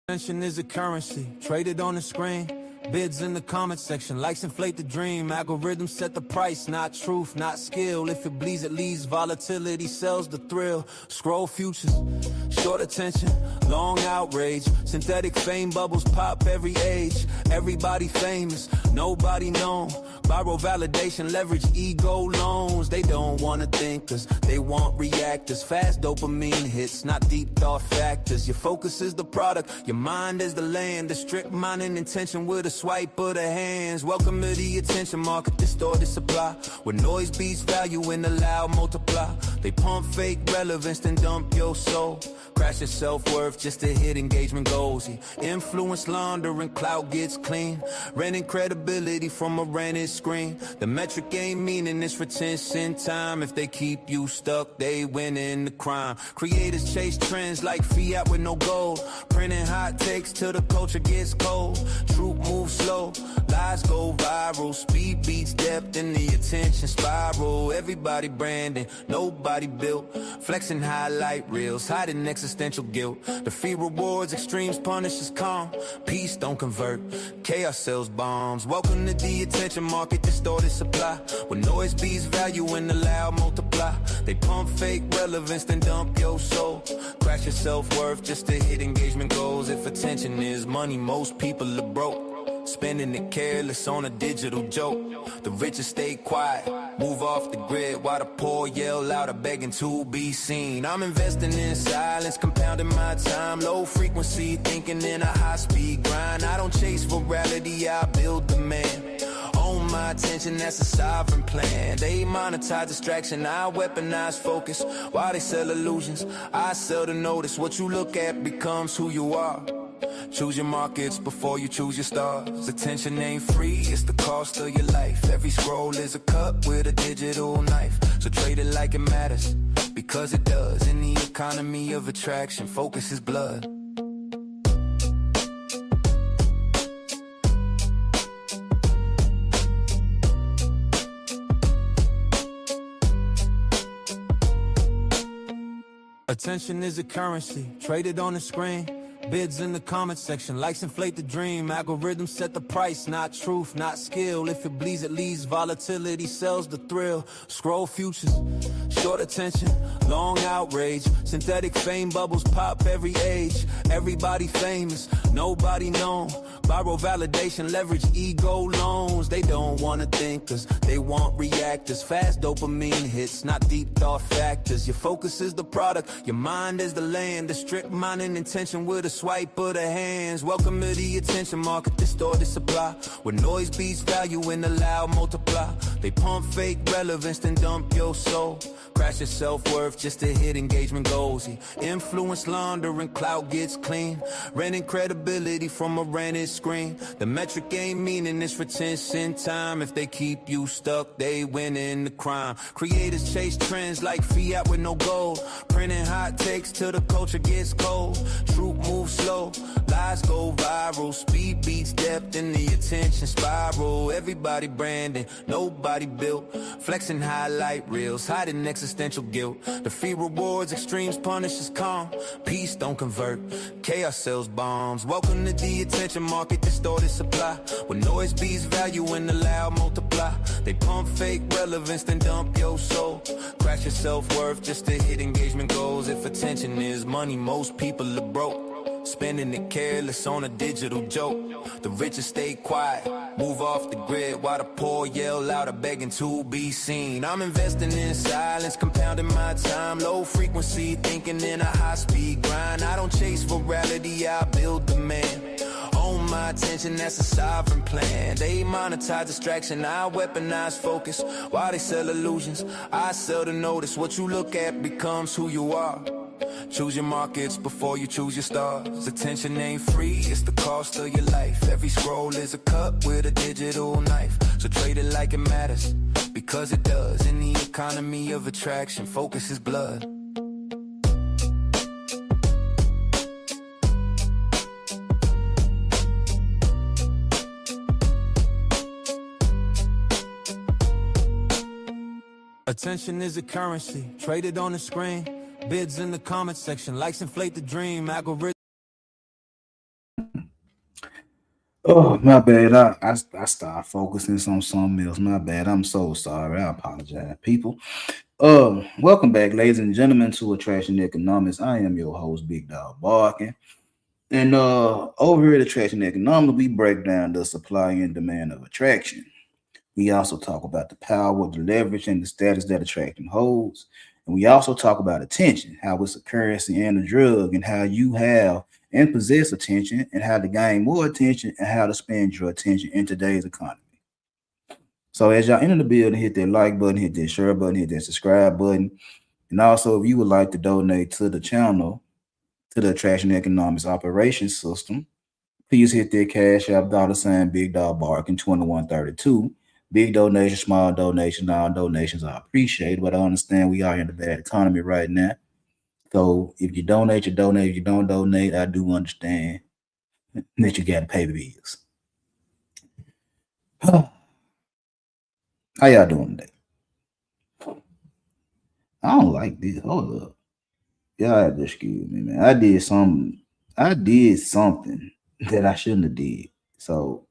Attention is a currency, traded on the screen. Bids in the comment section, likes inflate the dream. Algorithms set the price, not truth, not skill. If it bleeds, it leads, volatility sells the thrill. Scroll futures, short attention, long outrage. Synthetic fame bubbles pop every age. Everybody famous, nobody known. Borrow validation, leverage ego loans. They don't wanna think cause they want reactors. Fast dopamine hits, not deep thought factors. Your focus is the product, your mind is the land. A strict mind and intention with a swipe of the hands. Welcome to the attention market, distorted supply, where noise beats value and the loud multiply. They pump fake relevance, then dump your soul. Crash your self-worth just to hit engagement goals. Influence laundering, clout gets clean. Renting credibility from a rented screen. The metric ain't meaning it's retention time. If they keep you stuck, they win in the crime. Creators chase trends like fiat with no gold. Printing hot takes till the culture gets cold. Truth moves slow, lies go viral. Speed beats depth in the attention spiral. Everybody branding, nobody built. Flexing highlight reels, hiding existential guilt. The fee rewards extremes, punishes calm. Peace don't convert, chaos sells bombs. Welcome to the attention market, distorted supply, where noise beats value and the loud multiply. They pump fake relevance, then dump your soul. Crash your self-worth just to hit engagement goals. If attention is money, most people are broke. Spending it careless on a digital joke. The richest stay quiet, move off the grid, while the poor yell louder, begging to be seen. I'm investing in silence, compounding my time. Low frequency thinking in a high-speed grind. I don't chase virality, I build demand. Own my attention, that's a sovereign plan. They monetize distraction, I weaponize focus. While they sell illusions, I sell the notice. What you look at becomes who you are. Choose your markets before you choose your stars. Attention ain't free, it's the cost of your life. Every scroll is a cut with a digital knife. So trade it like it matters, because it does. In the economy of attraction, focus is blood. Attention is a currency, traded on the screen. Bids in the comment section, likes inflate the dream. Algorithms set the price, not truth, not skill. If it bleeds, it leads, volatility sells the thrill. Scroll futures, short attention, long outrage. Synthetic fame bubbles pop every age. Everybody famous, nobody known. Borrow validation, leverage ego loans. They don't wanna think cause they want reactors. Fast dopamine hits, not deep thought factors. Your focus is the product, your mind is the land. A strict mind and intention with a swipe of the hands. Welcome to the attention market, distorted supply, where noise beats value and the loud multiply. They pump fake relevance, then dump your soul. Crash your self-worth just to hit engagement goals. Influence laundering, clout gets clean. Renting credibility from a rented screen. The metric ain't meaning it's retention time. If they keep you stuck, they win in the crime. Creators chase trends like fiat with no gold. Printing hot takes till the culture gets cold. Truth moves slow, lies go viral. Speed beats depth in the attention spiral. Everybody branding, nobody built. Flexing highlight reels, hiding existential guilt. The fee rewards extremes, punishes calm. Peace don't convert, chaos sells bombs. Welcome to the attention market, distorted supply, where noise beats value and the loud multiply. They pump fake relevance, then dump your soul. Crash your self-worth just to hit engagement goals. If attention is money, most people are broke. Spending it careless on a digital joke. The richest stay quiet, move off the grid, while the poor yell louder, begging to be seen. I'm investing in silence, compounding my time. Low frequency thinking in a high-speed grind. I don't chase virality, I build demand. Own my attention, that's a sovereign plan. They monetize distraction, I weaponize focus. While they sell illusions, I sell the notice. What you look at becomes who you are. Choose your markets before you choose your stars. Attention ain't free, it's the cost of your life. Every scroll is a cut with a digital knife. So trade it like it matters, because it does. In the economy of attraction, focus is blood. Attention is a currency, traded on the screen. Bids in the comment section, likes inflate the dream. Algorithms Oh, my bad. I started focusing on something else. My bad. I'm so sorry. I apologize, people. Welcome back, ladies and gentlemen, to Attraction Economics. I am your host, Big Dog Barkin. And over here at Attraction Economics, we break down the supply and demand of attraction. We also talk about the power of the leverage and the status that attraction holds. And we also talk about attention, how it's a currency and a drug, and how you have and possess attention, and how to gain more attention, and how to spend your attention in today's economy. So as y'all enter the building, hit that like button, hit that share button, hit that subscribe button. And also, if you would like to donate to the channel, to the Attraction Economics Operations System, please hit that Cash App $ Big Dog Barking 2132. Big donations, small donations, all donations are appreciated, but I understand we are in a bad economy right now. So if you donate, you donate. If you don't donate, I do understand that you got to pay the bills. How y'all doing today? I don't like this. Hold up. Y'all have to excuse me, man. I did something that I shouldn't have did. So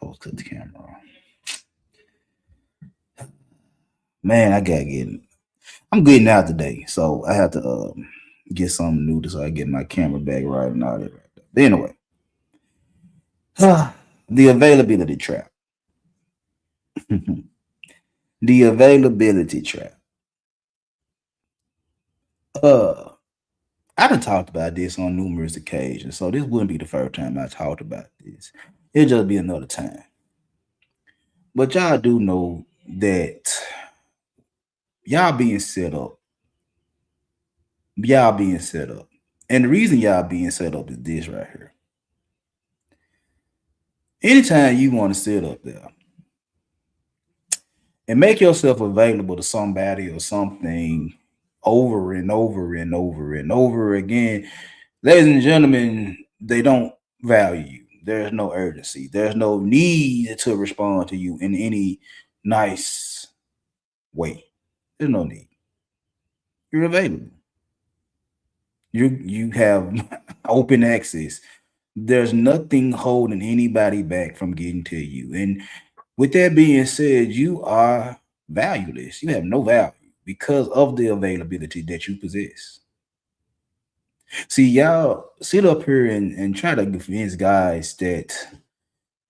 post cut the camera. Man, I gotta get. I'm getting out today, so I have to get something new so I get my camera back right and all that. Right there. But anyway, the availability trap. The availability trap. Uh, I done talked about this on numerous occasions, so this wouldn't be the first time I talked about this. It'll just be another time. But y'all do know that y'all being set up. Y'all being set up. And the reason y'all being set up is this right here. Anytime you want to sit up there and make yourself available to somebody or something over and over and over and over again, ladies and gentlemen, they don't value you. There's no urgency. There's no need to respond to you in any nice way. There's no need. You're available. You have open access. There's nothing holding anybody back from getting to you. And with that being said, you are valueless. You have no value because of the availability that you possess. See, y'all sit up here and try to convince guys that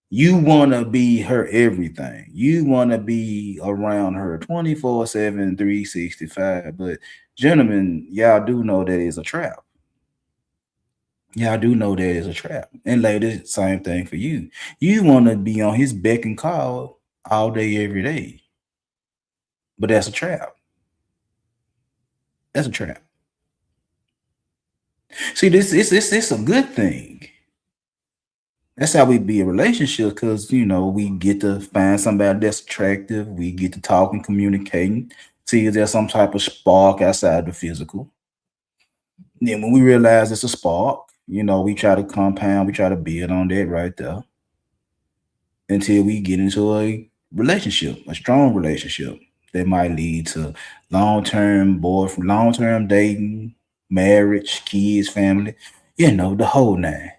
you want to be her everything. You want to be around her 24/7, 365. But, gentlemen, y'all do know that is a trap. Y'all do know that is a trap. And ladies, same thing for you. You want to be on his beck and call all day, every day. But that's a trap. That's a trap. See, this a good thing. That's how we be a relationship because we get to find somebody that's attractive. We get to talk and communicating. See if there's some type of spark outside the physical. Then when we realize it's a spark, we try to compound, we try to build on that right there until we get into a relationship, a strong relationship that might lead to long term dating, marriage, kids, family, the whole nine.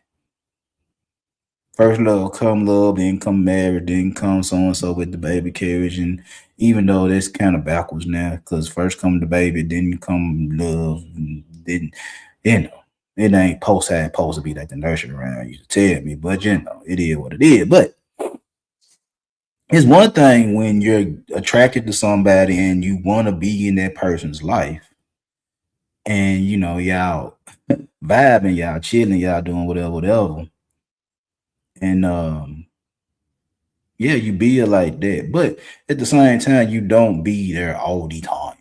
First love, come love, then come marriage, then come so and so with the baby carriage. And even though that's kind of backwards now, because first come the baby, then come love, and then, you know, it ain't supposed to be like the nursery around used to tell me, but it is what it is. But it's one thing when you're attracted to somebody and you want to be in that person's life, and y'all vibing, y'all chilling, y'all doing whatever, whatever. And yeah, you be like that. But at the same time, you don't be there all the time.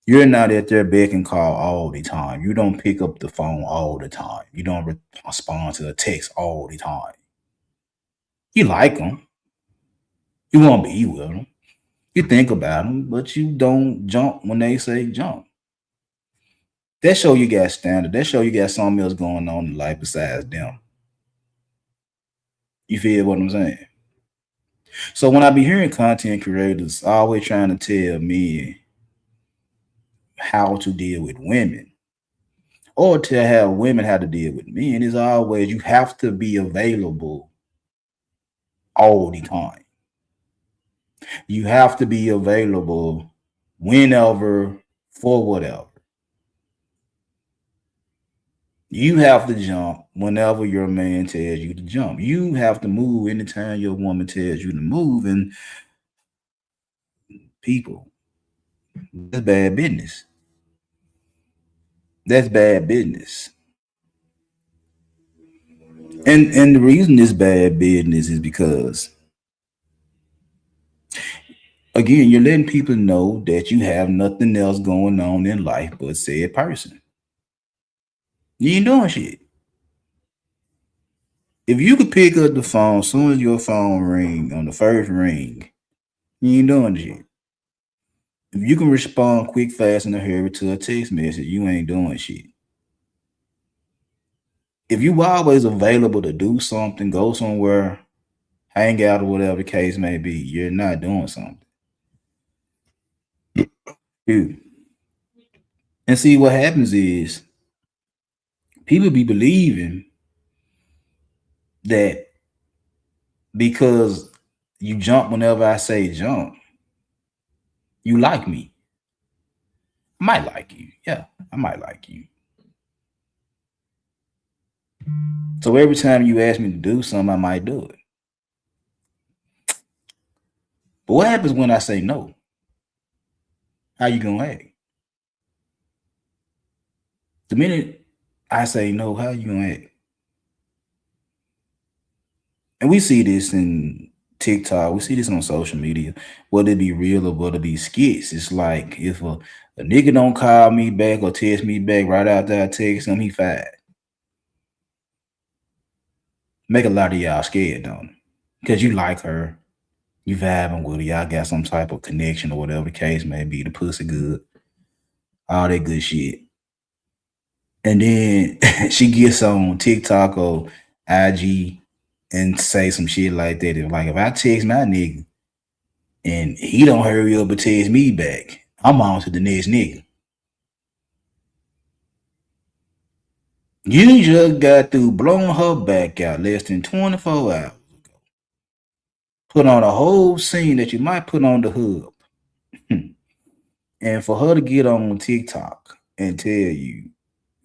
You're not at their beck and call all the time. You don't pick up the phone all the time. You don't respond to a text all the time. You like them. You want to be with them. You think about them, but you don't jump when they say jump. That show you got standard. That show you got something else going on in life besides them. You feel what I'm saying? So when I be hearing content creators always trying to tell me how to deal with women or to have women how to deal with men, is always you have to be available all the time. You have to be available whenever for whatever. You have to jump whenever your man tells you to jump. You have to move anytime your woman tells you to move. And people, that's bad business. That's bad business. And the reason it's bad business is because again, you're letting people know that you have nothing else going on in life but said person. You ain't doing shit. If you could pick up the phone as soon as your phone ring on the first ring, you ain't doing shit. If you can respond quick, fast, in a hurry to a text message, you ain't doing shit. If you always available to do something, go somewhere, hang out or whatever the case may be, you're not doing something. Dude. And see what happens is people be believing that because you jump whenever I say jump, you like me. I might like you. Yeah, I might like you. So every time you ask me to do something, I might do it. But what happens when I say no? How you gonna act? The minute I say no, how you gonna act? And we see this in TikTok, we see this on social media, whether it be real or whether it be skits. It's like if a nigga don't call me back or text me back right after I text him, he fired. Make a lot of y'all scared, don't it? Because you like her, you vibing with her, y'all got some type of connection or whatever the case may be. The pussy good, all that good shit. And then she gets on TikTok or IG and say some shit like that. Like if I text my nigga and he don't hurry up and text me back, I'm on to the next nigga. You just got through blowing her back out less than 24 hours ago. Put on a whole scene that you might put on the hub. And for her to get on TikTok and tell you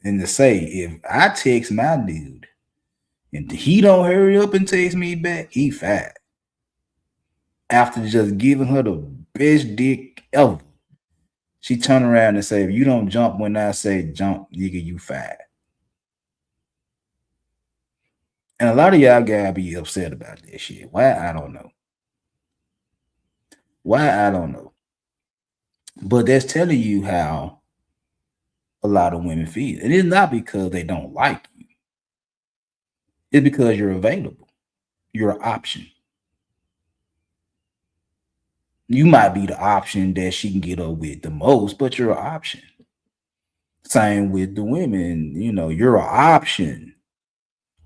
and to say, if I text my dude and he don't hurry up and text me back, he fired. After just giving her the best dick ever, she turned around and said, if you don't jump when I say jump, nigga, you fired. And a lot of y'all gotta be upset about that shit. Why? I don't know. Why? I don't know. But that's telling you how a lot of women feel. And it's not because they don't like you. It's because you're available. You're an option. You might be the option that she can get up with the most, but you're an option. Same with the women, you're an option.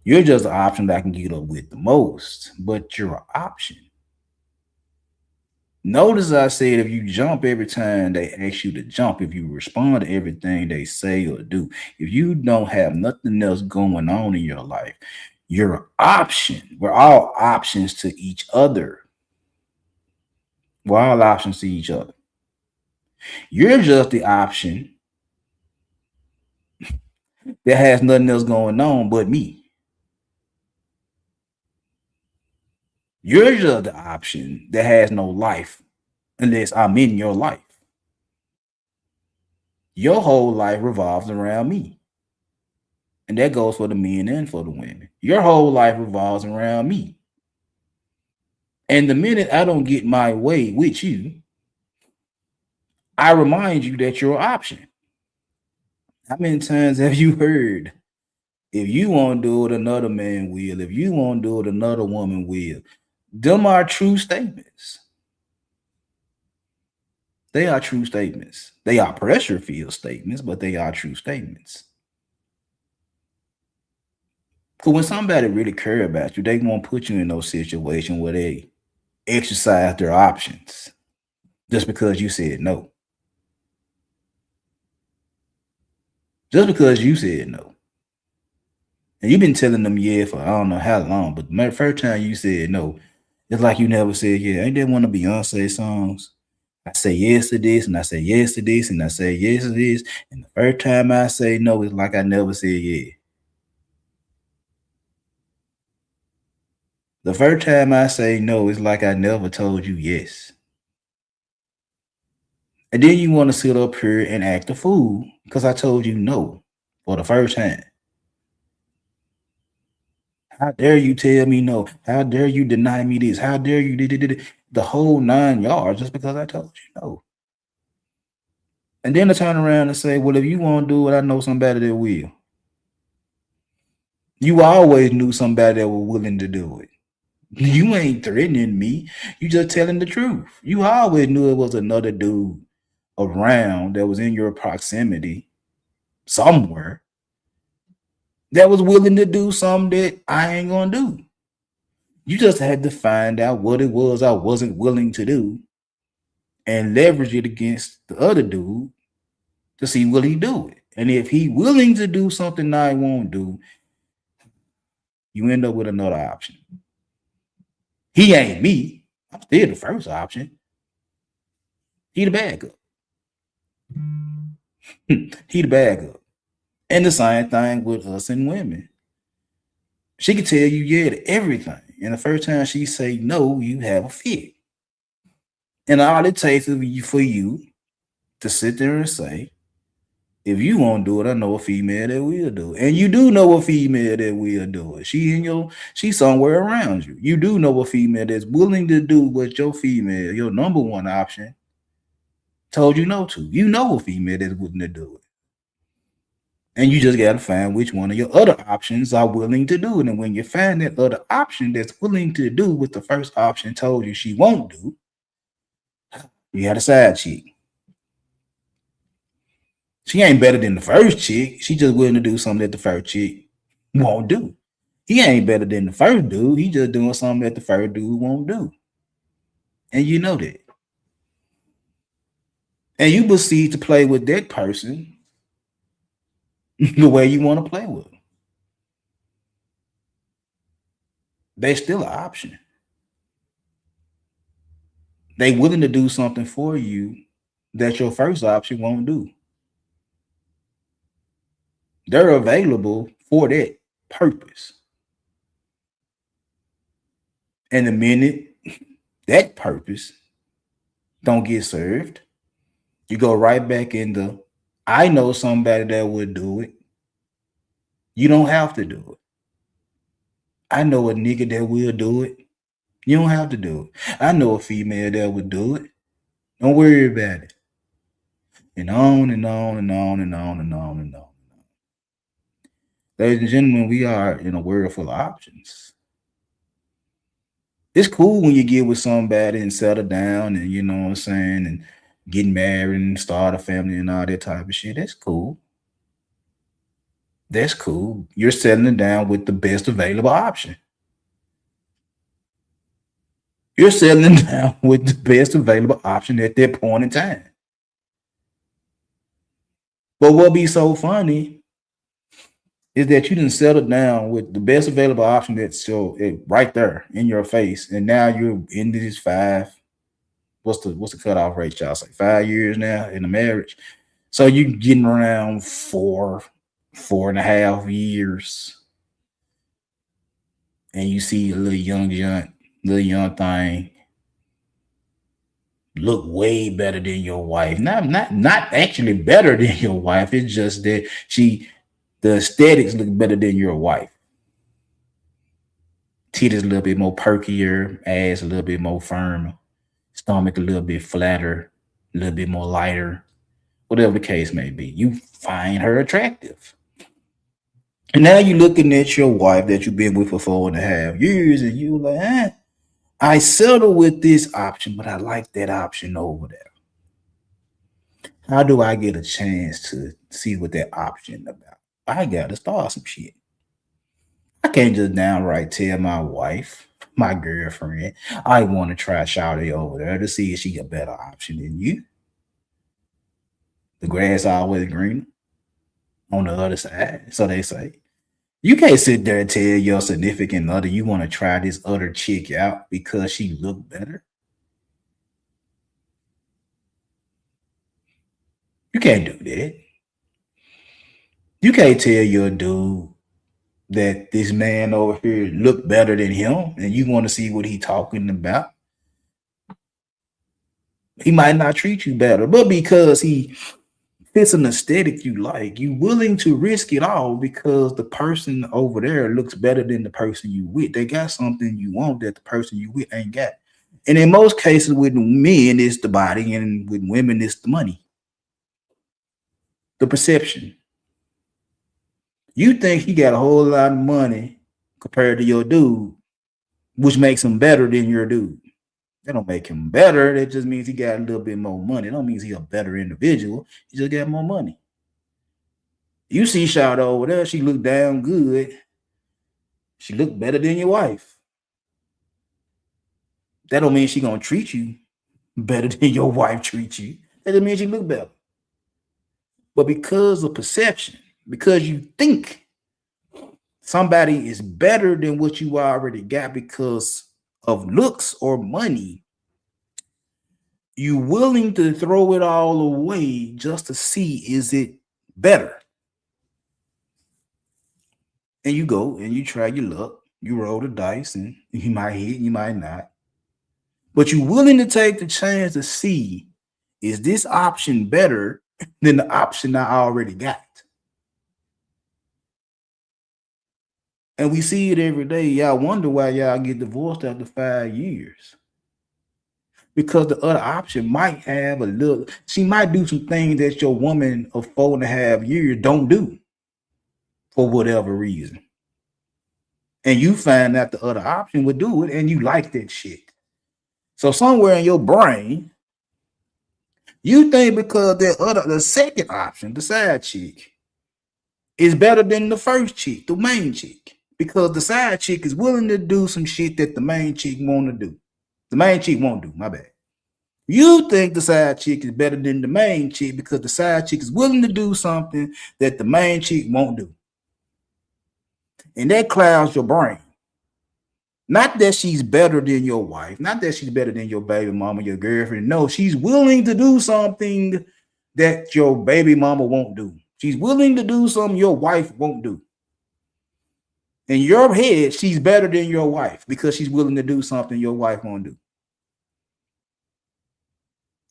You're just an option that I can get up with the most, but you're an option. Notice I said if you jump every time they ask you to jump, if you respond to everything they say or do, if you don't have nothing else going on in your life, you're an option. We're all options to each other. We're all options to each other. You're just the option that has nothing else going on but me. You're just the option that has no life unless I'm in your life. Your whole life revolves around me. And that goes for the men and for the women. Your whole life revolves around me. And the minute I don't get my way with you, I remind you that you're an option. How many times have you heard, if you won't do it, another man will. If you won't do it, another woman will. Them are true statements. They are true statements. They are pressure-filled statements, but they are true statements. Because when somebody really care about you, they won't put you in no situation where they exercise their options just because you said no. Just because you said no. And you've been telling them yeah for I don't know how long, but the first time you said no, it's like you never said yeah. Ain't that one of Beyonce songs? I say yes to this, and I say yes to this, and I say yes to this. And the first time I say no, it's like I never said yeah. The first time I say no, it's like I never told you yes. And then you want to sit up here and act a fool because I told you no for the first time. How dare you tell me no? How dare you deny me this? How dare you the whole 9 yards just because I told you no? And then to turn around and say, well, if you won't do it, I know somebody that will. You always knew somebody that was willing to do it. You ain't threatening me. You just telling the truth. You always knew it was another dude around that was in your proximity somewhere that was willing to do something that I ain't gonna do. You just had to find out what it was I wasn't willing to do and leverage it against the other dude to see will he do it. And if he willing to do something I won't do, you end up with another option. He ain't me. I'm still the first option. He the backup. He the backup. And the same thing with us and women. She can tell you yeah to everything. And the first time she say no, you have a fit. And all it takes is for you to sit there and say, if you won't do it, I know a female that will do it. And you do know a female that will do it. She's somewhere around you. You do know a female that's willing to do what your female, your number one option, told you no to. You know a female that's willing to do it. And you just got to find which one of your other options are willing to do it. And when you find that other option that's willing to do what the first option told you she won't do, you got a side chick. She ain't better than the first chick. She just willing to do something that the first chick won't do. He ain't better than the first dude. He just doing something that the first dude won't do. And you know that. And you proceed to play with that person the way you want to play with them. They still an option. They willing to do something for you that your first option won't do. They're available for that purpose. And the minute that purpose don't get served, you go right back into, I know somebody that would do it. You don't have to do it. I know a nigga that will do it. You don't have to do it. I know a female that would do it. Don't worry about it. And on and on and on and on and on and on. Ladies and gentlemen, we are in a world full of options. It's cool when you get with somebody and settle down and, you know what I'm saying, and get married and start a family and all that type of shit. That's cool. That's cool. You're settling down with the best available option. You're settling down with the best available option at that point in time. But what be so funny is that you didn't settle down with the best available option that's so right there in your face, and now you're in these five. What's the cutoff rate, y'all? It's like 5 years now in a marriage. So you getting around 4.5 years, and you see a little young thing look way better than your wife. Not actually better than your wife. It's just that the aesthetics look better than your wife. Titties a little bit more perkier, ass a little bit more firm, stomach a little bit flatter, a little bit more lighter, whatever the case may be. You find her attractive. And now you're looking at your wife that you've been with for 4.5 years, and you're like, I settle with this option, but I like that option over there. How do I get a chance to see what that option about? I gotta start some shit. I can't just downright tell my wife my girlfriend. I want to try Shawty over there to see if she a better option than you. The grass always green on the other side, so they say. You can't sit there and tell your significant other you want to try this other chick out because she look better. You can't do that. You can't tell your dude that this man over here look better than him and you want to see what he talking about. He might not treat you better, but because he fits an aesthetic you like, you willing to risk it all because the person over there looks better than the person you with. They got something you want that the person you with ain't got. And in most cases with men, it's the body, and with women, it's the money. The perception. You think he got a whole lot of money compared to your dude, which makes him better than your dude. That don't make him better. That just means he got a little bit more money. It don't mean he's a better individual. He just got more money. You see Shawty over there, she look damn good. She look better than your wife. That don't mean she gonna treat you better than your wife treats you. That just means she look better. But because of perception, because you think somebody is better than what you already got because of looks or money, you willing to throw it all away just to see is it better. And you go and you try your luck. You roll the dice and you might hit, you might not. But you're willing to take the chance to see is this option better than the option I already got. And we see it every day. Y'all wonder why y'all get divorced after 5 years. Because the other option might have a little, she might do some things that your woman of 4.5 years don't do for whatever reason. And you find that the other option would do it and you like that shit. So somewhere in your brain, you think because the second option, the side chick, is better than the first chick, the main chick. Because the side chick is willing to do some shit that the main chick want to do. The main chick won't do, my bad. You think the side chick is better than the main chick because the side chick is willing to do something that the main chick won't do. And that clouds your brain. Not that she's better than your wife, not that she's better than your baby mama, your girlfriend. No, she's willing to do something that your baby mama won't do. She's willing to do something your wife won't do. In your head, she's better than your wife because she's willing to do something your wife won't do.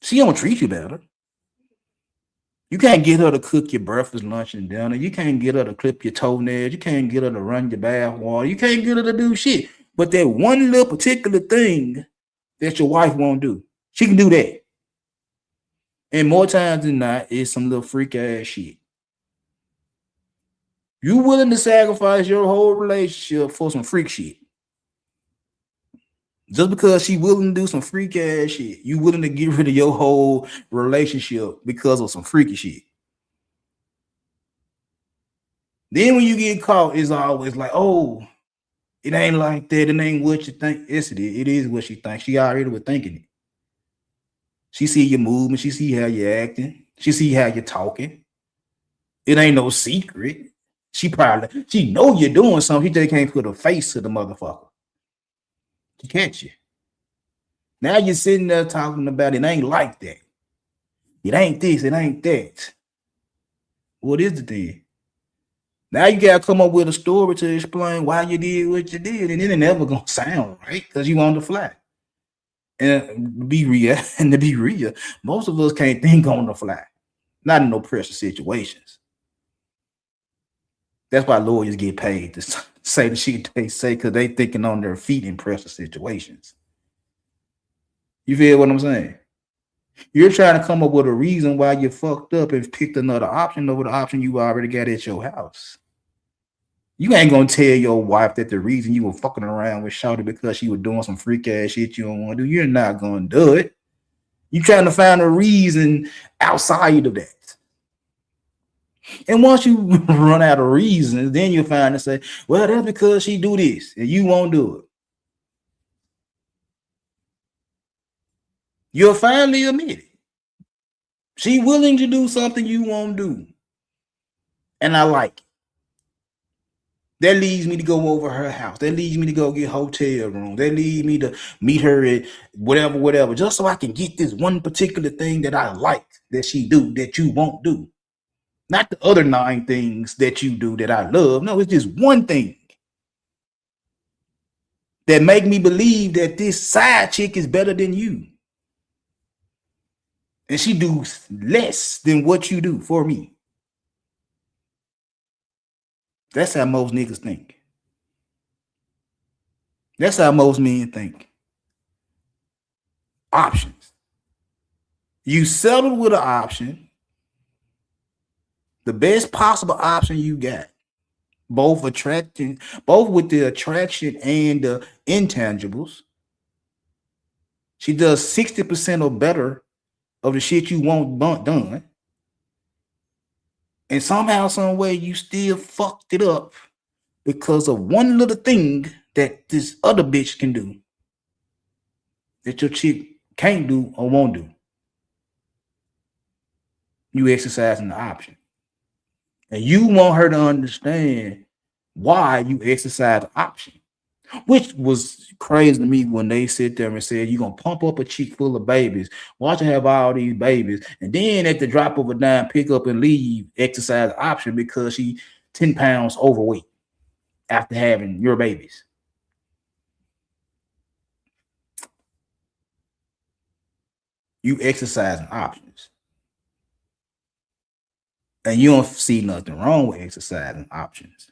She don't treat you better. You can't get her to cook your breakfast, lunch, and dinner. You can't get her to clip your toenails. You can't get her to run your bath water. You can't get her to do shit. But that one little particular thing that your wife won't do, she can do that. And more times than not, it's some little freak ass shit. You willing to sacrifice your whole relationship for some freak shit. Just because she willing to do some freak ass shit, you willing to get rid of your whole relationship because of some freaky shit. Then when you get caught, it's always like, oh, it ain't like that. It ain't what you think. Yes, it is. It is what she thinks. She already was thinking it. She see your movement. She see how you're acting. She see how you're talking. It ain't no secret. She know you're doing something. She just can't put a face to the motherfucker. She catch you. Now you're sitting there talking about it ain't like that. It ain't this. It ain't that. What is it then? Now you gotta come up with a story to explain why you did what you did, and it ain't never gonna sound right because you on the fly. And to be real, most of us can't think on the fly, not in no pressure situations. That's why lawyers get paid to say the shit they say because they thinking on their feet in pressure situations. You feel what I'm saying? You're trying to come up with a reason why you fucked up and picked another option over the option you already got at your house. You ain't gonna tell your wife that the reason you were fucking around with Shawty because she was doing some freak ass shit you don't want to do. You're not gonna do it. You're trying to find a reason outside of that. And once you run out of reasons, then you find and say, well, that's because she do this and you won't do it. You'll finally admit it. She willing to do something you won't do. And I like it. That leads me to go over her house. That leads me to go get hotel room. That leads me to meet her at whatever, just so I can get this one particular thing that I like that she do that you won't do. Not the other 9 things that you do that I love. No, it's just one thing that make me believe that this side chick is better than you. And she do less than what you do for me. That's how most niggas think. That's how most men think. Options. You settled with an option, the best possible option you got, both with the attraction and the intangibles. She does 60% or better of the shit you want done. And somehow, some way, you still fucked it up because of one little thing that this other bitch can do that your chick can't do or won't do. You exercising the option. And you want her to understand why you exercise the option. Which was crazy to me when they sit there and said, you're going to pump up a chick full of babies, watch her have all these babies, and then at the drop of a dime, pick up and leave, exercise the option because she 10 pounds overweight after having your babies. You exercising options. And you don't see nothing wrong with exercising options.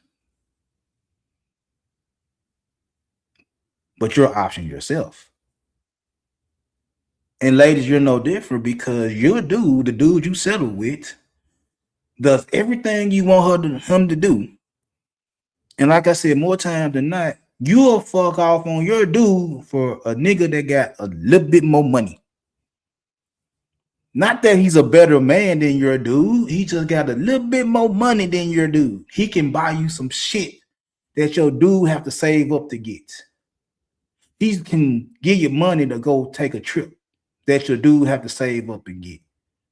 But you're option yourself. And ladies, you're no different because your dude, the dude you settle with, does everything you want him to do. And like I said, more times than not, you'll fuck off on your dude for a nigga that got a little bit more money. Not that he's a better man than your dude. He just got a little bit more money than your dude. He can buy you some shit that your dude have to save up to get. He can give you money to go take a trip that your dude have to save up and get.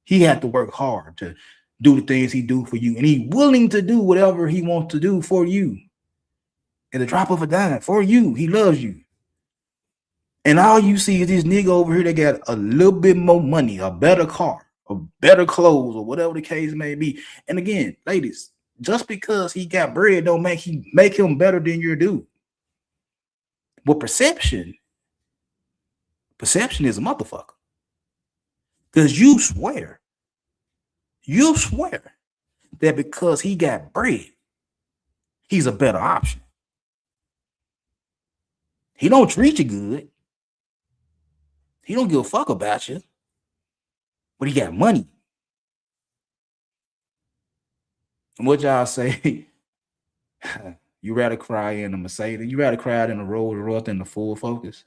He have to work hard to do the things he do for you. And he's willing to do whatever he wants to do for you. At the drop of a dime, for you. He loves you. And all you see is this nigga over here that got a little bit more money, a better car, a better clothes, or whatever the case may be. And again, ladies, just because he got bread don't make him better than your dude. But perception is a motherfucker. Because you swear that because he got bread, he's a better option. He don't treat you good. He don't give a fuck about you. But he got money. And what y'all say? You rather cry in a Mercedes? You rather cry in a Rolls Royce than the full Focus?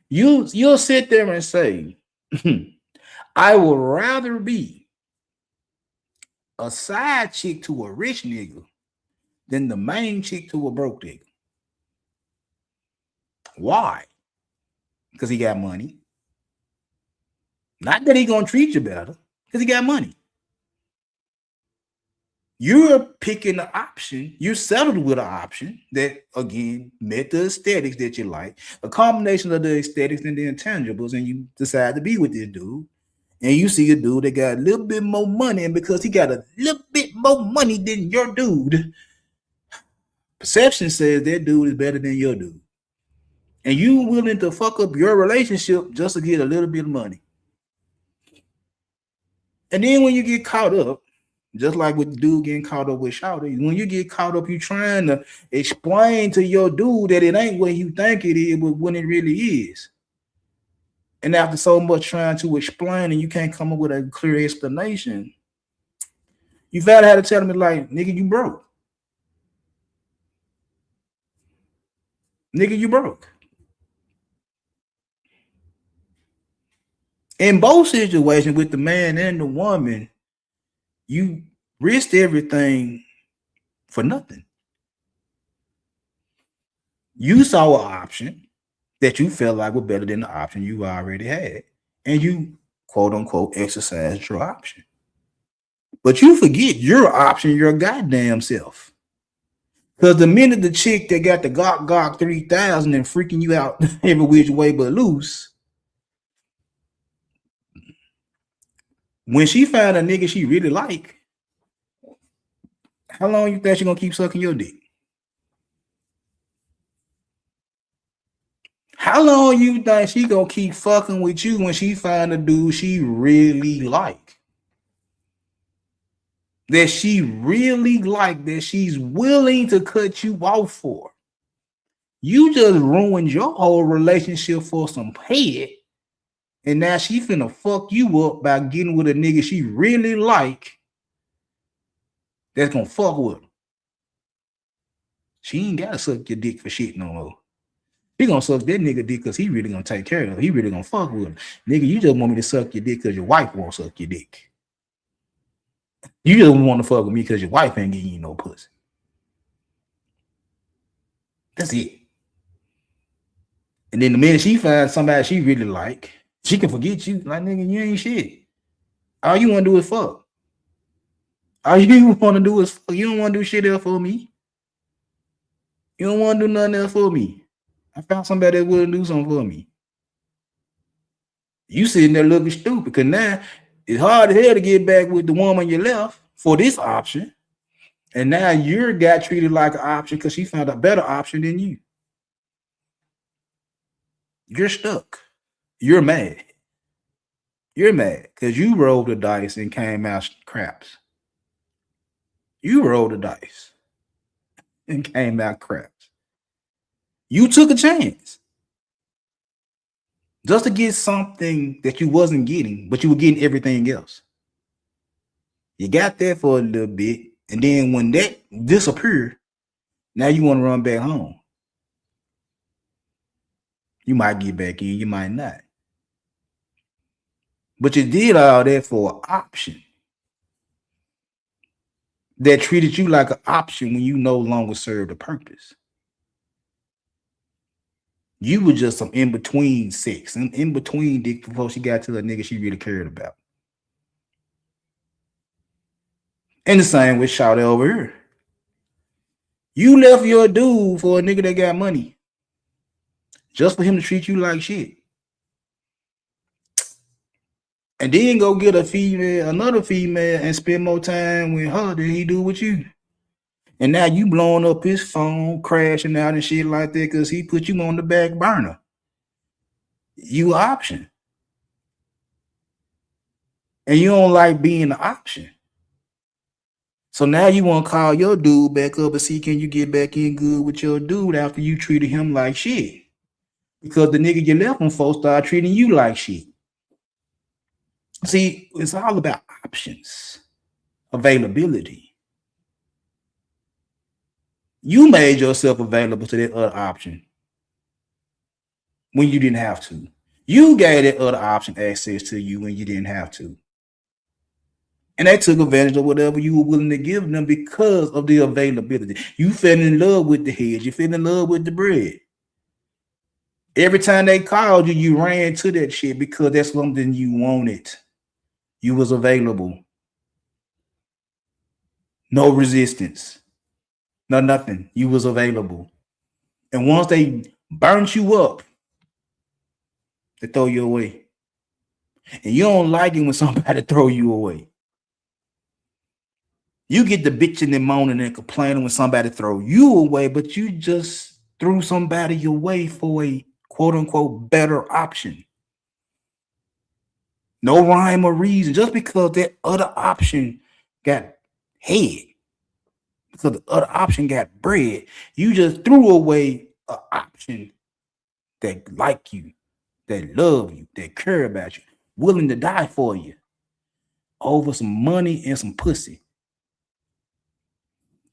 You'll sit there and say, I would rather be a side chick to a rich nigga than the main chick to a broke nigga. Why? Because he got money. Not that he gonna treat you better, because he got money. You're picking the option. You settled with an option that, again, met the aesthetics that you like, a combination of the aesthetics and the intangibles, and you decide to be with this dude. And you see a dude that got a little bit more money, and because he got a little bit more money than your dude, perception says that dude is better than your dude. And you willing to fuck up your relationship just to get a little bit of money. And then when you get caught up, just like with the dude getting caught up with Shawty, when you get caught up, you trying to explain to your dude that it ain't what you think it is, but when it really is. And after so much trying to explain and you can't come up with a clear explanation, you gotta have to tell me like, nigga, you broke. Nigga, you broke. In both situations with the man and the woman, you risked everything for nothing. You saw an option that you felt like were better than the option you already had. And you, quote unquote, exercised your option. But you forget your option, your goddamn self. Because the minute the chick that got the Gok 3000 and freaking you out every which way but loose, when she find a nigga she really like, how long you think she gonna keep sucking your dick? How long you think she gonna keep fucking with you when she find a dude she really like? That she really like, that she's willing to cut you off for. You just ruined your whole relationship for some head, and now she finna fuck you up by getting with a nigga she really like that's gonna fuck with her. She ain't gotta suck your dick for shit no more. He gonna suck that nigga dick because he really gonna take care of her. He really gonna fuck with her. Nigga, you just want me to suck your dick because your wife won't suck your dick. You just want to fuck with me because your wife ain't getting you no pussy. That's it. And then the minute she finds somebody she really like, she can forget you. Like, nigga, you ain't shit. All you want to do is fuck. All you want to do is fuck. You don't want to do shit else for me. You don't want to do nothing else for me. I found somebody that wouldn't do something for me. You sitting there looking stupid because now it's hard as hell to get back with the woman you left for this option. And now you got treated like an option because she found a better option than you. You're stuck. You're mad. You're mad because you rolled the dice and came out craps. You rolled the dice and came out craps. You took a chance just to get something that you wasn't getting, but you were getting everything else. You got that for a little bit, and then when that disappeared, now you want to run back home. You might get back in, you might not. But you did all that for an option that treated you like an option when you no longer served a purpose. You were just some in-between sex, and in-between dick before she got to a nigga she really cared about. And the same with Shawty over here. You left your dude for a nigga that got money just for him to treat you like shit. And then go get a female, another female, and spend more time with her than he do with you. And now you blowing up his phone, crashing out and shit like that because he put you on the back burner. You option. And you don't like being the option. So now you want to call your dude back up and see can you get back in good with your dude after you treated him like shit. Because the nigga you left him for started treating you like shit. See, it's all about options, availability. You made yourself available to that other option when you didn't have to. You gave that other option access to you when you didn't have to. And they took advantage of whatever you were willing to give them because of the availability. You fell in love with the head. You fell in love with the bread. Every time they called you, you ran to that shit because that's something you wanted. You was available. No resistance. No nothing. You was available. And once they burnt you up, they throw you away. And you don't like it when somebody throw you away. You get the bitching and moaning and complaining when somebody throw you away, but you just threw somebody away for a quote unquote better option. No rhyme or reason. Just because that other option got head, because the other option got bread, you just threw away an option that like you, that love you, that care about you, willing to die for you over some money and some pussy.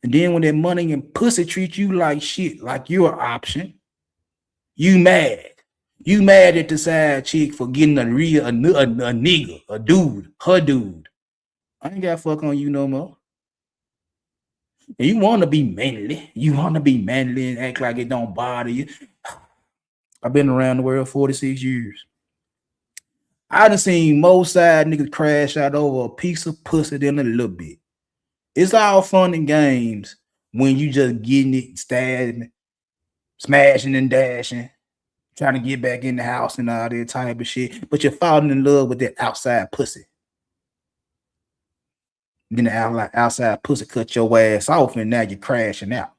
And then when that money and pussy treat you like shit, like you're an option, you mad. You mad at the side chick for getting a nigga, a dude, her dude. I ain't got fuck on you no more. And you want to be manly. You want to be manly and act like it don't bother you. I've been around the world 46 years. I done seen most side niggas crash out over a piece of pussy than a little bit. It's all fun and games when you just getting it, stabbing, smashing and dashing, trying to get back in the house and all that type of shit. But you're falling in love with that outside pussy. Then the outside pussy cut your ass off, and now you're crashing out.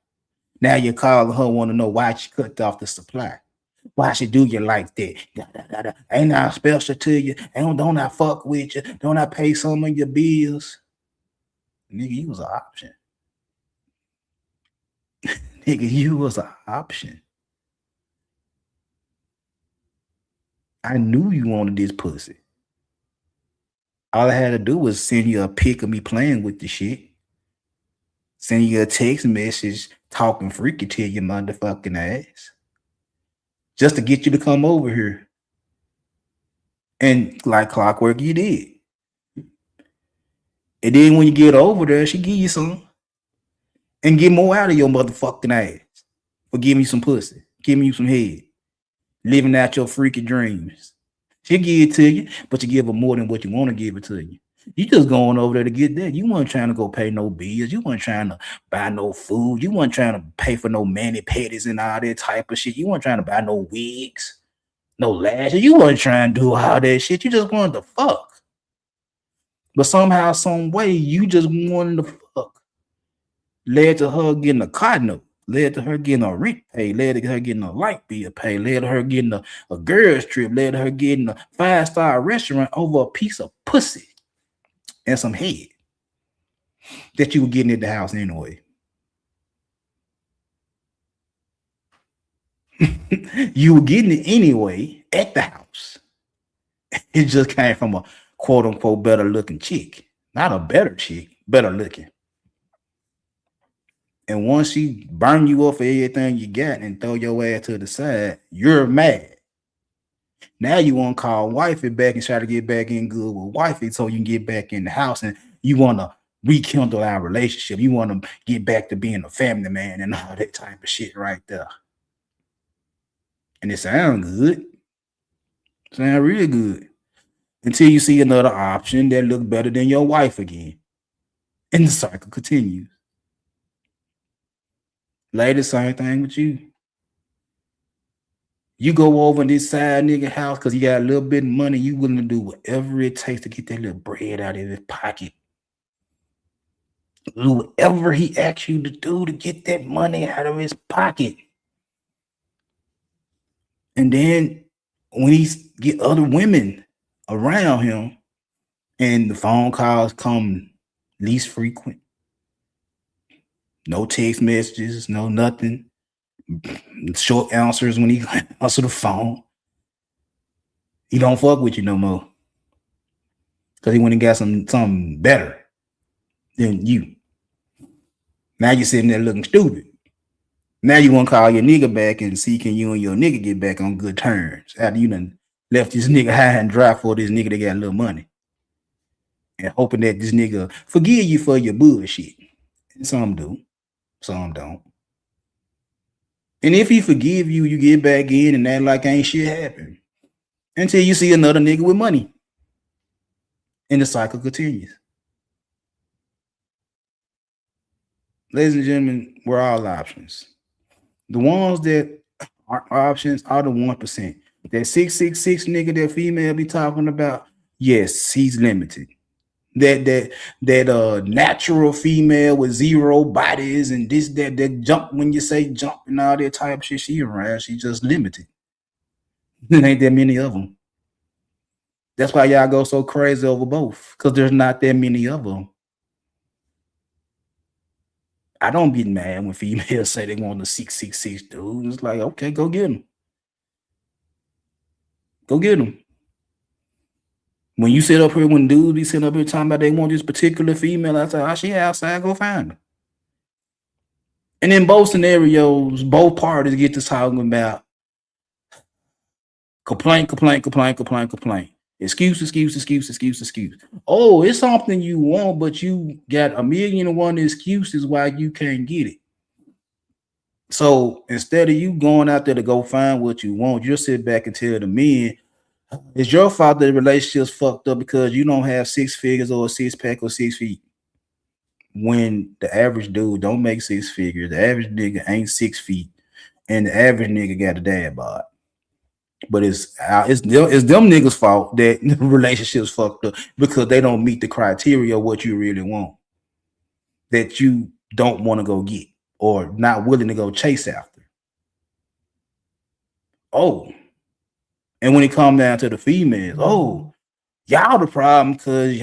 Now you're calling her, want to know why she cut off the supply. Why she do you like that? Ain't I special to you? Don't I fuck with you? Don't I pay some of your bills? Nigga, you was an option. Nigga, you was an option. I knew you wanted this pussy. All I had to do was send you a pic of me playing with the shit. Send you a text message talking freaky to your motherfucking ass. Just to get you to come over here. And like clockwork, you did. And then when you get over there, she give you some. And get more out of your motherfucking ass. For giving you some pussy. Giving you some head. Living out your freaky dreams. She'll give it to you, but you give her more than what you want to give it to you. You just going over there to get that. You weren't trying to go pay no bills. You weren't trying to buy no food. You weren't trying to pay for no mani-pedis and all that type of shit. You weren't trying to buy no wigs, no lashes. You weren't trying to do all that shit. You just wanted to fuck. But somehow, some way, you just wanted to fuck. Led to her getting a car note. Led to her getting a rent pay. Led to her getting a light bill pay. Led to her getting a girl's trip. Led to her getting a 5-star restaurant over a piece of pussy and some head that you were getting at the house anyway. You were getting it anyway at the house. It just came from a quote unquote better looking chick. Not a better chick, better looking. And once she burn you off for everything you got and throw your ass to the side, you're mad. Now you want to call wifey back and try to get back in good with wifey so you can get back in the house, and you want to rekindle our relationship. You want to get back to being a family man and all that type of shit right there. And it sounds good. Sound really good. Until you see another option that looks better than your wife again. And the cycle continues. Lady, same thing with you. You go over in this side nigga house because you got a little bit of money. You willing to do whatever it takes to get that little bread out of his pocket. Do whatever he asks you to do to get that money out of his pocket. And then when he get other women around him and the phone calls come least frequent, no text messages, no nothing, short answers when he answer the phone, he don't fuck with you no more because he went and got something better than you. Now you're sitting there looking stupid. Now you want to call your nigga back and see can you and your nigga get back on good terms after you done left this nigga high and dry for this nigga that got a little money and hoping that this nigga forgive you for your bullshit. And some do, some don't. And if he forgive you, you get back in and act like ain't shit happened until you see another nigga with money. And the cycle continues. Ladies and gentlemen, we're all options. The ones that are options are the 1%. That 666 nigga that female be talking about, yes, he's limited. That natural female with zero bodies and this, that jump when you say jump and all that type of shit, she around, she just limited. There ain't that many of them. That's why y'all go so crazy over both, because there's not that many of them. I don't get mad when females say they want a 666 dude. It's like, okay, go get him. Go get him. When you sit up here, when dudes be sitting up here talking about they want this particular female, I say, oh, she outside, go find her. And in both scenarios, both parties get to talking about complaint. Excuse. Oh, it's something you want, but you got 1,000,001 excuses why you can't get it. So instead of you going out there to go find what you want, you'll sit back and tell the men, it's your fault that the relationship's fucked up because you don't have 6 figures or a 6 pack or 6 feet. When the average dude don't make 6 figures, the average nigga ain't 6 feet, and the average nigga got a dad bod. But it's them niggas' fault that the relationship's fucked up because they don't meet the criteria of what you really want, that you don't want to go get or not willing to go chase after. Oh, and when it come down to the females, oh, y'all the problem because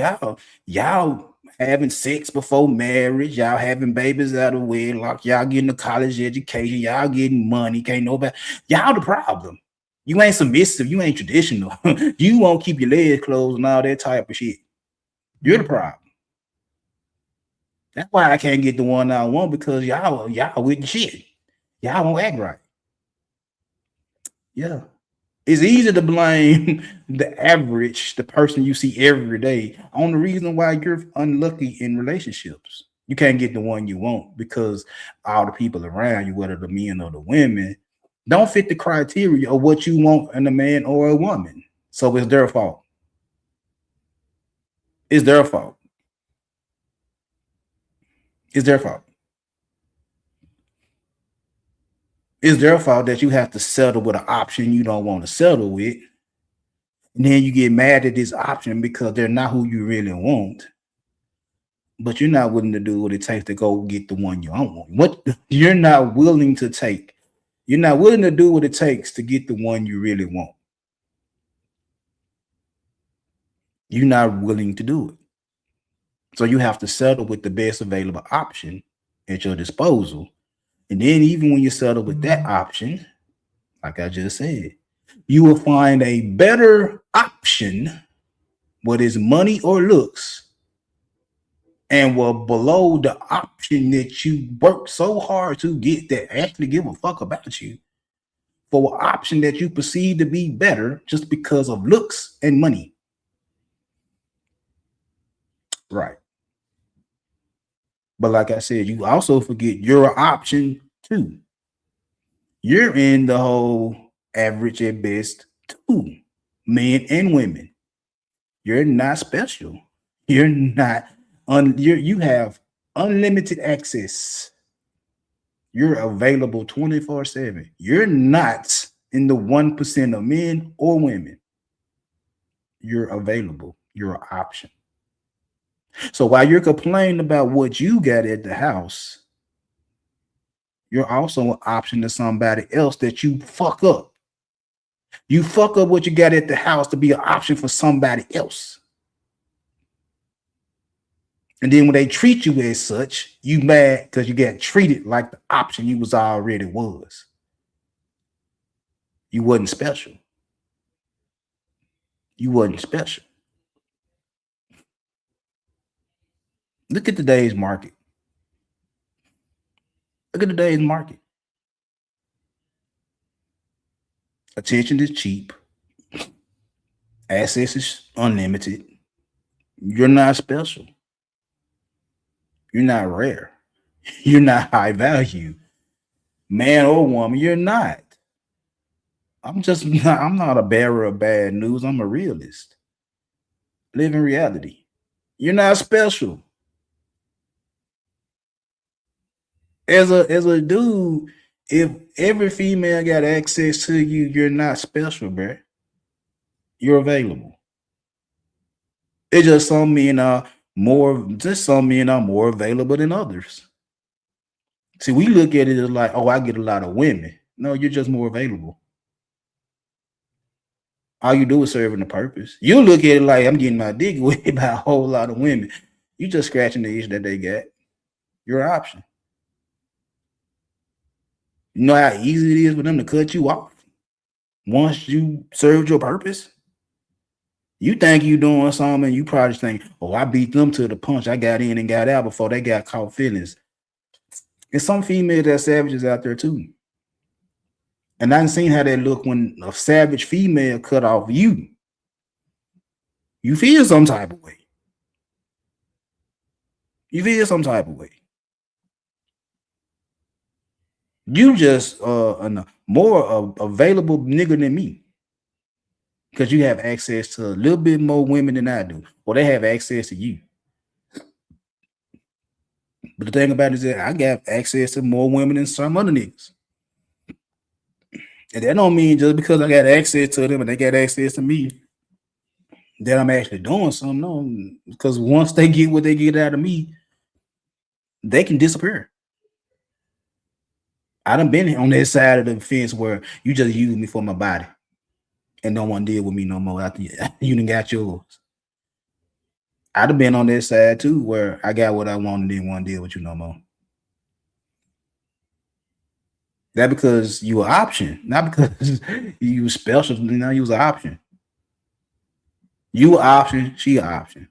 y'all having sex before marriage, y'all having babies out of wedlock, y'all getting a college education, y'all getting money, can't nobody, y'all the problem. You ain't submissive, you ain't traditional, you won't keep your legs closed and all that type of shit. You're the problem. That's why I can't get the one I want, because y'all with the shit. Y'all won't act right. Yeah. It's easy to blame the average, the person you see every day, on the reason why you're unlucky in relationships. You can't get the one you want because all the people around you, whether the men or the women, don't fit the criteria of what you want in a man or a woman. So it's their fault. It's their fault. It's their fault. It's their fault that you have to settle with an option you don't want to settle with. And then you get mad at this option because they're not who you really want. But you're not willing to do what it takes to go get the one you don't want. What you're not willing to take. You're not willing to do what it takes to get the one you really want. You're not willing to do it. So you have to settle with the best available option at your disposal. And then even when you settle with that option, like I just said, you will find a better option, whether it's money or looks, and will below the option that you worked so hard to get, that actually give a fuck about you, for an option that you perceive to be better just because of looks and money. Right. But like I said, you also forget you're an option too. You're in the whole average at best too, men and women. You're not special. You're not you have unlimited access. You're available 24/7. You're not in the 1% of men or women. You're available. You're an option. So while you're complaining about what you got at the house, you're also an option to somebody else that you fuck up. You fuck up what you got at the house to be an option for somebody else. And then when they treat you as such, you mad because you get treated like the option you was already was. You wasn't special. You wasn't special. Look at today's market. Look at today's market. Attention is cheap. Access is unlimited. You're not special. You're not rare. You're not high value. Man or woman, you're not. I'm not a bearer of bad news. I'm a realist. Live in reality. You're not special. As a dude, if every female got access to you, you're not special, bro. You're available. It's just some men are more available than others. See, we look at it as like, oh, I get a lot of women. No, you're just more available. All you do is serving the purpose. You look at it like I'm getting my dick with by a whole lot of women. You just scratching the itch that they got. You're an option. You know how easy it is for them to cut you off once you served your purpose? You think you doing something, you probably think, oh, I beat them to the punch. I got in and got out before they got caught feelings. And some females that savages out there too. And I done seen how they look when a savage female cut off you. You feel some type of way. You feel some type of way. You just a more available nigga than me because you have access to a little bit more women than I do, or they have access to you. But the thing about it is that I got access to more women than some other niggas. And that don't mean just because I got access to them and they got access to me that I'm actually doing something. No, because once they get what they get out of me, they can disappear. I done been on that side of the fence where you just use me for my body and don't want to deal with me no more after you done got yours. I'd have been on that side too, where I got what I wanted and didn't want to deal with you no more. That because you an option, not because you was special. You know, you was an option. You an option, she an option.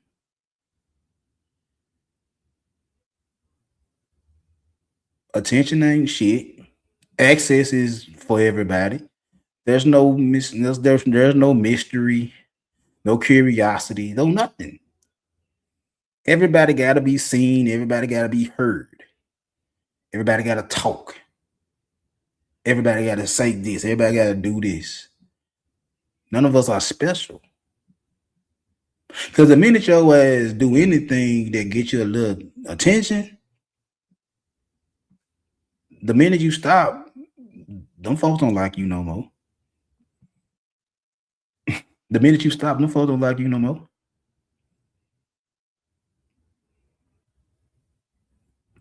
Attention ain't shit. Access is for everybody. There's no there's no mystery, no curiosity, no nothing. Everybody gotta be seen, everybody gotta be heard. Everybody gotta talk. Everybody gotta say this, everybody gotta do this. None of us are special. Because the minute your ass do anything that gets you a little attention, the minute you stop, them folks don't like you no more. The minute you stop, them folks don't like you no more.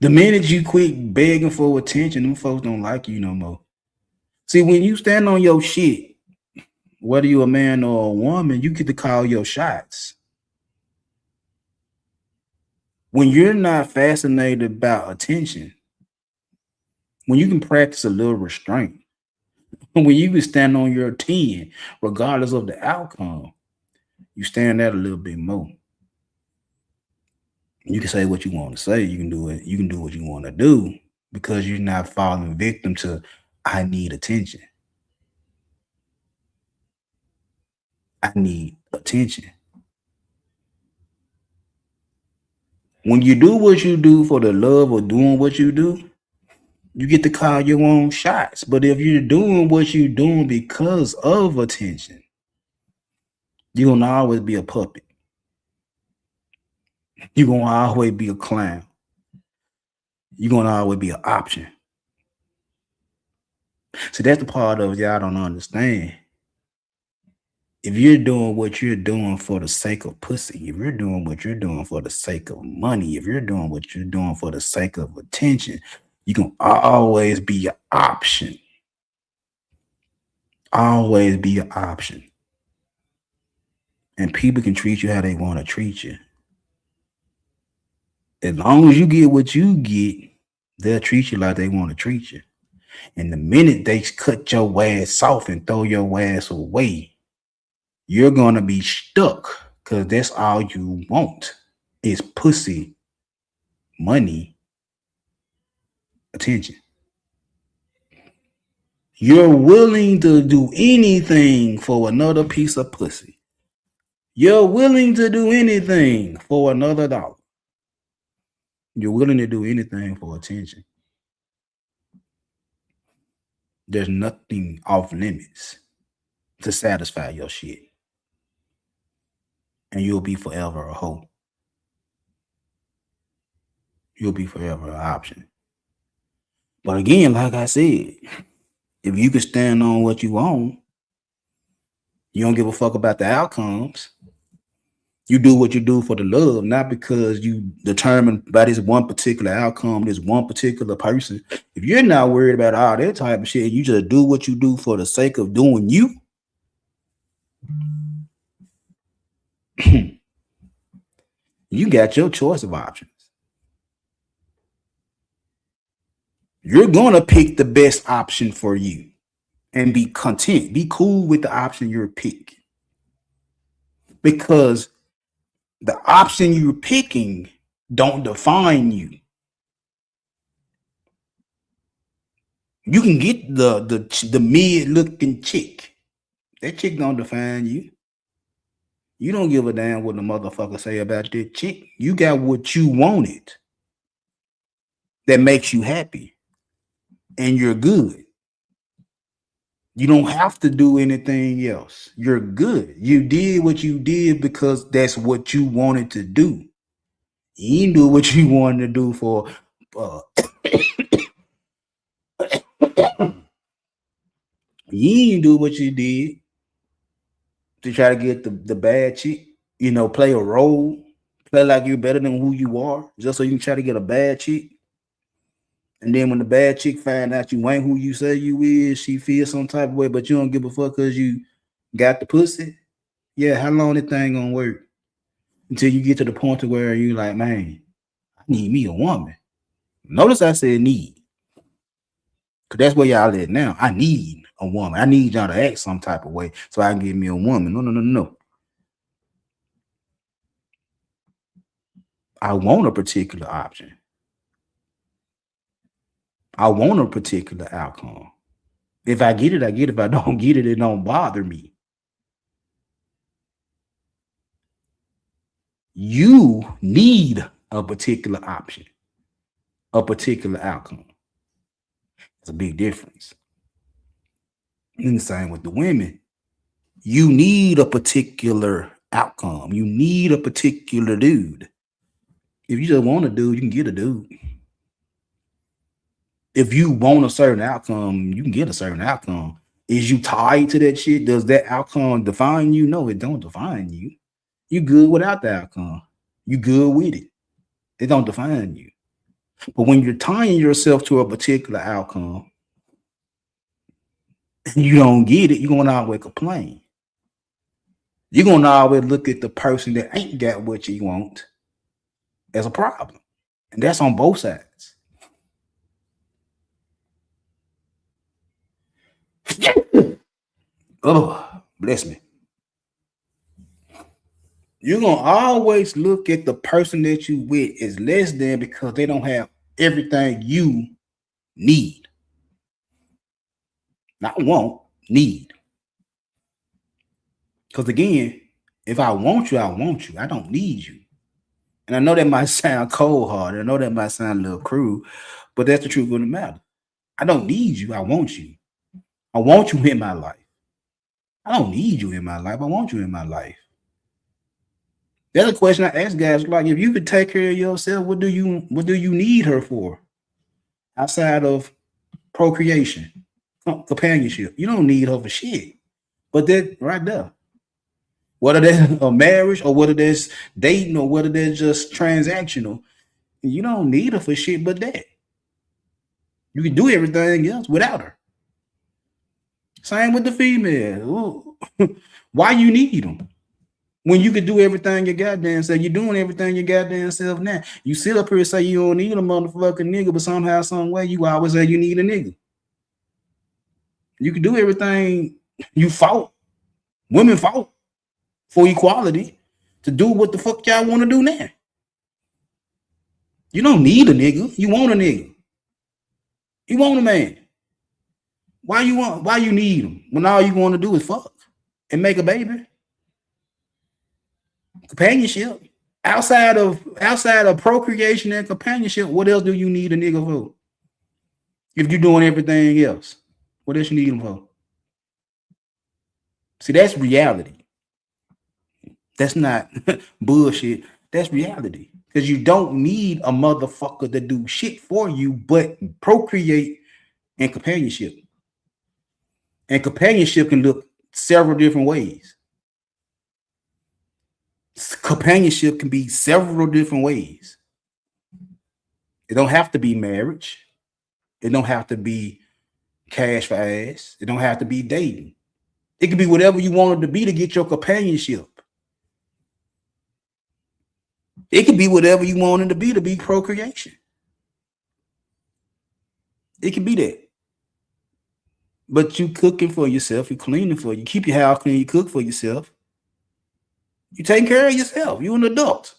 The minute you quit begging for attention, them folks don't like you no more. See, when you stand on your shit, whether you a man or a woman, you get to call your shots. When you're not fascinated about attention, when you can practice a little restraint, when you can stand on your 10, regardless of the outcome, you stand out a little bit more. You can say what you want to say. You can do it. You can do what you want to do because you're not falling victim to I need attention. I need attention. When you do what you do for the love of doing what you do, you get to call your own shots. But if you're doing what you're doing because of attention, you're gonna always be a puppet. You're gonna always be a clown. You're gonna always be an option. So that's the part of y'all don't understand. If you're doing what you're doing for the sake of pussy, if you're doing what you're doing for the sake of money, if you're doing what you're doing for the sake of attention, you can always be an option. Always be an option. And people can treat you how they want to treat you. As long as you get what you get, they'll treat you like they want to treat you. And the minute they cut your ass off and throw your ass away, you're gonna be stuck because that's all you want is pussy, money, attention. You're willing to do anything for another piece of pussy. You're willing to do anything for another dollar. You're willing to do anything for attention. There's nothing off limits to satisfy your shit. And you'll be forever a hoe. You'll be forever an option. But again, like I said, if you can stand on what you own, you don't give a fuck about the outcomes. You do what you do for the love, not because you determined by this one particular outcome, this one particular person. If you're not worried about all that type of shit, you just do what you do for the sake of doing you. You got your choice of options. You're going to pick the best option for you and be content. Be cool with the option you're picking. Because the option you're picking don't define you. You can get the mid-looking chick. That chick don't define you. You don't give a damn what the motherfucker say about that chick. You got what you wanted that makes you happy. and you're good. You don't have to do anything else. You're good. You did what you did because that's what you wanted to do. You didn't do what you wanted to do for uh, you didn't do what you did to try to get the bad chick, play a role, play like you're better than who you are, just so you can try to get a bad chick. And then when the bad chick find out you ain't who you say you is, she feels some type of way, but you don't give a fuck because you got the pussy. Yeah, how long that thing gonna work? Until you get to the point to where you like, man, I need me a woman. Notice I said need. Cause that's where y'all at now. I need a woman. I need y'all to act some type of way so I can get me a woman. No. I want a particular option. I want a particular outcome. If I get it, I get it. If I don't get it, it don't bother me. You need a particular option, a particular outcome. It's a big difference. And the same with the women. You need a particular outcome. You need a particular dude. If you just want a dude, you can get a dude. If you want a certain outcome, you can get a certain outcome. Is you tied to that shit? Does that outcome define you? No, it don't define you. You good without the outcome. You good with it. It don't define you. But when you're tying yourself to a particular outcome, and you don't get it, you're gonna always complain. You're gonna always look at the person that ain't got what you want as a problem. And that's on both sides. Oh, bless me. You're gonna always look at the person that you with as less than because they don't have everything you need. Not want, need. Because again, if I want you, I want you. I don't need you. And I know that might sound cold-hearted. I know that might sound a little crude, but that's the truth of the matter. I don't need you. I want you. I want you in my life. I don't need you in my life. I want you in my life. That's a question I ask guys. Like, if you could take care of yourself, what do you need her for? Outside of procreation, companionship. You don't need her for shit. But that right there. Whether that's a marriage or whether that's dating or whether that's just transactional, you don't need her for shit but that. You can do everything else without her. Same with the female. Why you need them? When you could do everything your goddamn self, you're doing everything your goddamn self now. You sit up here and say you don't need a motherfucking nigga, but somehow, some way, you always say you need a nigga. You can do everything you fought. Women fought for equality to do what the fuck y'all want to do now. You don't need a nigga. You want a nigga. You want a man. Why you need him when all you want to do is fuck and make a baby? Companionship. Outside of procreation and companionship, what else do you need a nigga for? If you're doing everything else, what else you need him for? See, that's reality. That's not bullshit. That's reality. Because you don't need a motherfucker to do shit for you but procreate and companionship. And companionship can look several different ways. Companionship can be several different ways. It don't have to be marriage. It don't have to be cash for ass. It don't have to be dating. It can be whatever you want it to be to get your companionship. It could be whatever you want it to be procreation. It can be that. But you cooking for yourself, you cleaning for you, keep your house clean, you cook for yourself. You take care of yourself. You're an adult.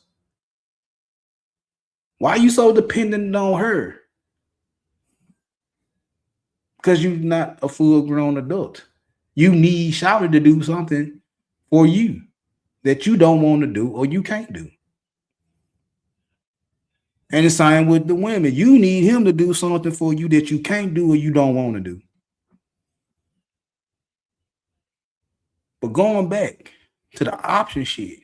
Why are you so dependent on her? Because you're not a full-grown adult. You need Shawty to do something for you that you don't want to do or you can't do. And the same with the women. You need him to do something for you that you can't do or you don't want to do. But going back to the option shit,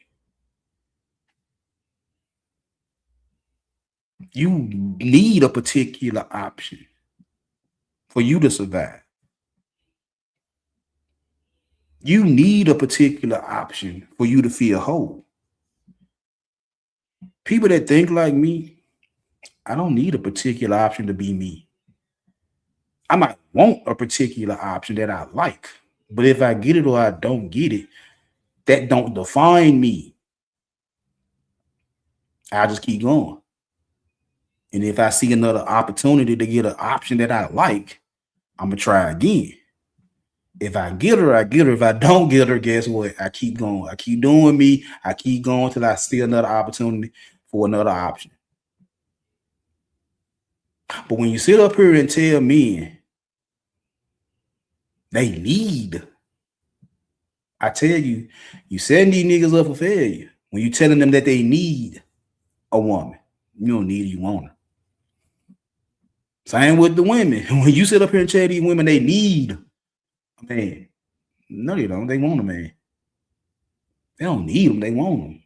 you need a particular option for you to survive. You need a particular option for you to feel whole. People that think like me, I don't need a particular option to be me. I might want a particular option that I like, but if I get it or I don't get it, that don't define me. I just keep going. And if I see another opportunity to get an option that I like, I'm gonna try again. If I get her, I get her. If I don't get her, guess what? I keep going. I keep doing me. I keep going till I see another opportunity for another option. But when you sit up here and tell men they need, I tell you, you setting these niggas up for failure. When you telling them that they need a woman, you don't need her, you want her. Same with the women. When you sit up here and tell these women they need a man, no, they don't. They want a man. They don't need them. They want them.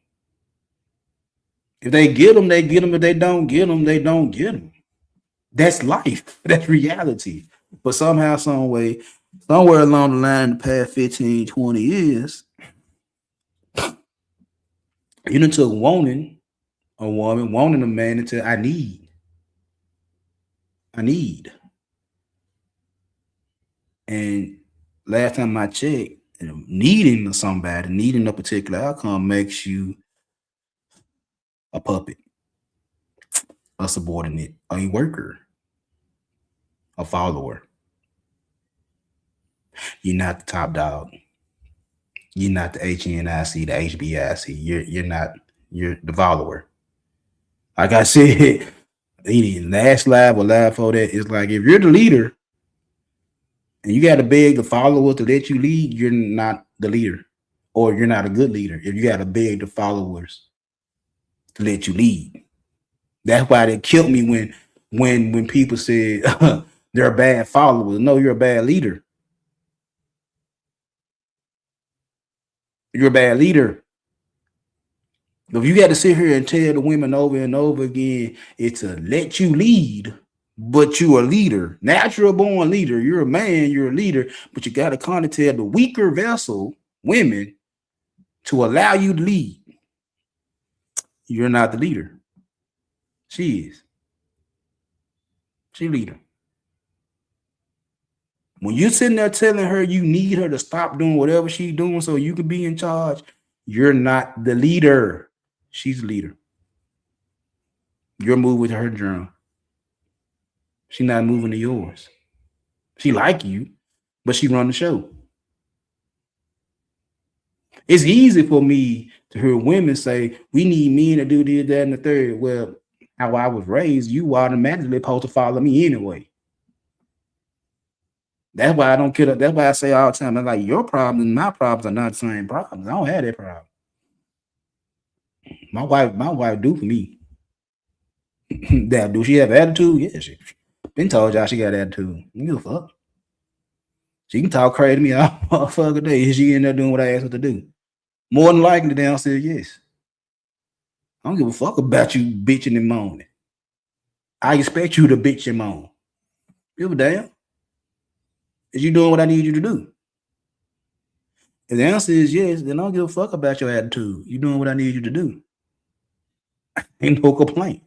If they get them, they get them. If they don't get them, they don't get them. That's life. That's reality. But somehow, some way, somewhere along the line, the past 15, 20 years, you done took wanting a woman, wanting a man into I need. And last time I checked, needing somebody, needing a particular outcome makes you a puppet, a subordinate, a worker, a follower. You're not the top dog. You're not the HNIC, the HBIC. You're not, you're the follower. Like I said, last live or live for that, it's like if you're the leader and you got to beg the followers to let you lead, you're not the leader, or you're not a good leader. If you got to beg the followers to let you lead, that's why they killed me when people said they're bad followers. No, you're a bad leader. You're a bad leader. If you got to sit here and tell the women over and over again, it's to let you lead, but you're a leader, natural born leader. You're a man, you're a leader, but you got to kind of tell the weaker vessel women to allow you to lead. You're not the leader. She is. She leader. When you're sitting there telling her you need her to stop doing whatever she's doing so you can be in charge, you're not the leader. She's the leader. You're moving with her drum. She's not moving to yours. She like you, but she run the show. It's easy for me to hear women say, we need men to do this, that, and the third. Well, how I was raised, you automatically supposed to follow me anyway. That's why I don't care. That's why I say all the time, I'm like, your problems and my problems are not the same problems. I don't have that problem. My wife do for me. That do she have attitude? Yeah, she been told y'all she got attitude. You give a fuck. She can talk crazy to me all motherfucking day. She in there doing what I asked her to do. More than likely, the damn said yes. I don't give a fuck about you bitching and moaning. I expect you to bitch and moan. Give a damn. Is you doing what I need you to do? If the answer is yes, then I don't give a fuck about your attitude. You doing what I need you to do. Ain't no complaint.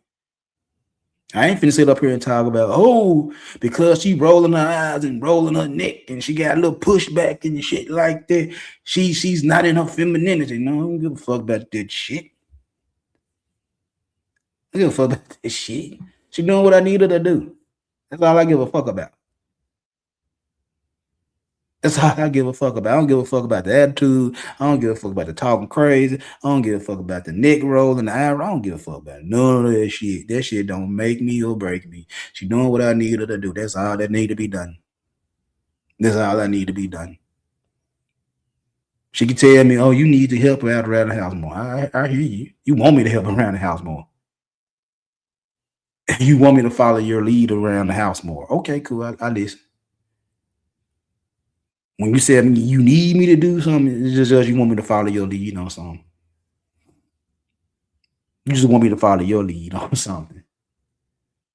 I ain't finna sit up here and talk about, oh, because she rolling her eyes and rolling her neck and she got a little pushback and shit like that. She's not in her femininity. No, I don't give a fuck about that shit. I don't give a fuck about that shit. She doing what I need her to do. That's all I give a fuck about. That's all I give a fuck about. I don't give a fuck about the attitude. I don't give a fuck about the talking crazy. I don't give a fuck about the neck rolling, the eye. I don't give a fuck about none of that shit. That shit don't make me or break me. She doing what I need her to do. That's all that need to be done. That's all I need to be done. She can tell me, oh, you need to help her out around the house more. I hear you. You want me to help her around the house more. You want me to follow your lead around the house more. Okay, cool. I listen. When you said you need me to do something, it's just you want me to follow your lead on something. You just want me to follow your lead on something.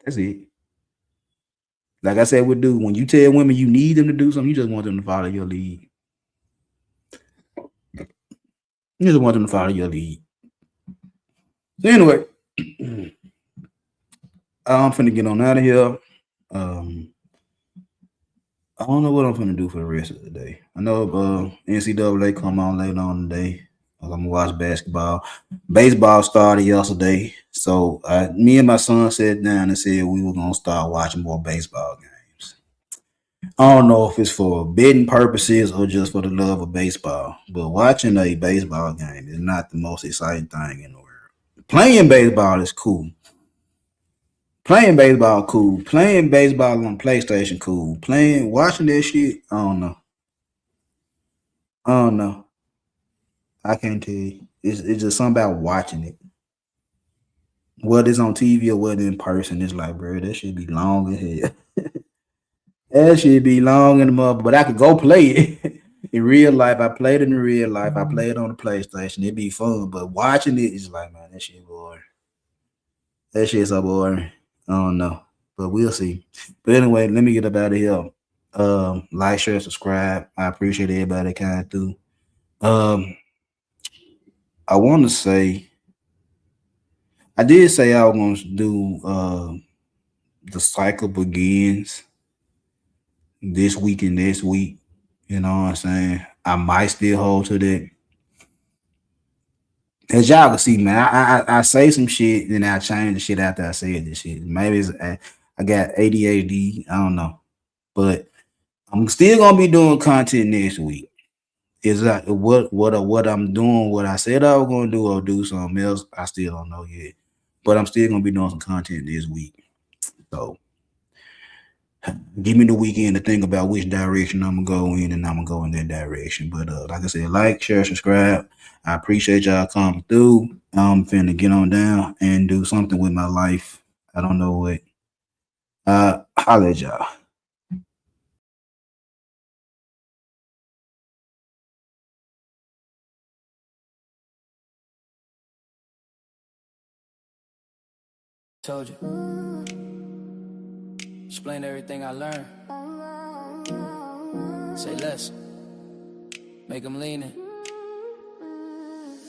That's it. Like I said, when you tell women you need them to do something, you just want them to follow your lead. You just want them to follow your lead. So anyway, I'm finna get on out of here. I don't know what I'm gonna do for the rest of the day. I know NCAA come on later on today. I'm gonna watch basketball. Baseball started yesterday, so me and my son sat down and said we were gonna start watching more baseball games. I don't know if it's for betting purposes or just for the love of baseball, but watching a baseball game is not the most exciting thing in the world. Playing baseball is cool. Playing baseball cool. Playing baseball on PlayStation cool. Watching that shit, I don't know. I don't know. I can't tell you. It's just something about watching it. Whether it's on TV or whether in person, it's like, bro, that should be long as hell. That should be long in the mother. But I could go play it in real life. I played it in real life. I played on the PlayStation. It'd be fun. But watching it is like, man, that shit boring. That shit's so boring. I don't know. But we'll see. But anyway, let me get up out of here. Like, share, subscribe. I appreciate everybody that kind of through. I want to say, I did say I was going to do the cycle begins this week and next week. You know what I'm saying? I might still hold to that. As y'all can see, man, I say some shit, then I change the shit after I say this shit. Maybe I got ADHD. I don't know. But I'm still gonna be doing content next week. Is that what I'm doing? What I said I was gonna do, or do something else? I still don't know yet. But I'm still gonna be doing some content this week. So give me the weekend to think about which direction I'm gonna go in, and I'm gonna go in that direction. But like I said, like, share, subscribe. I appreciate y'all coming through. I'm finna get on down and do something with my life. I don't know what. Holla at y'all. Told you. Explain everything I learned. Say less. Make them lean in.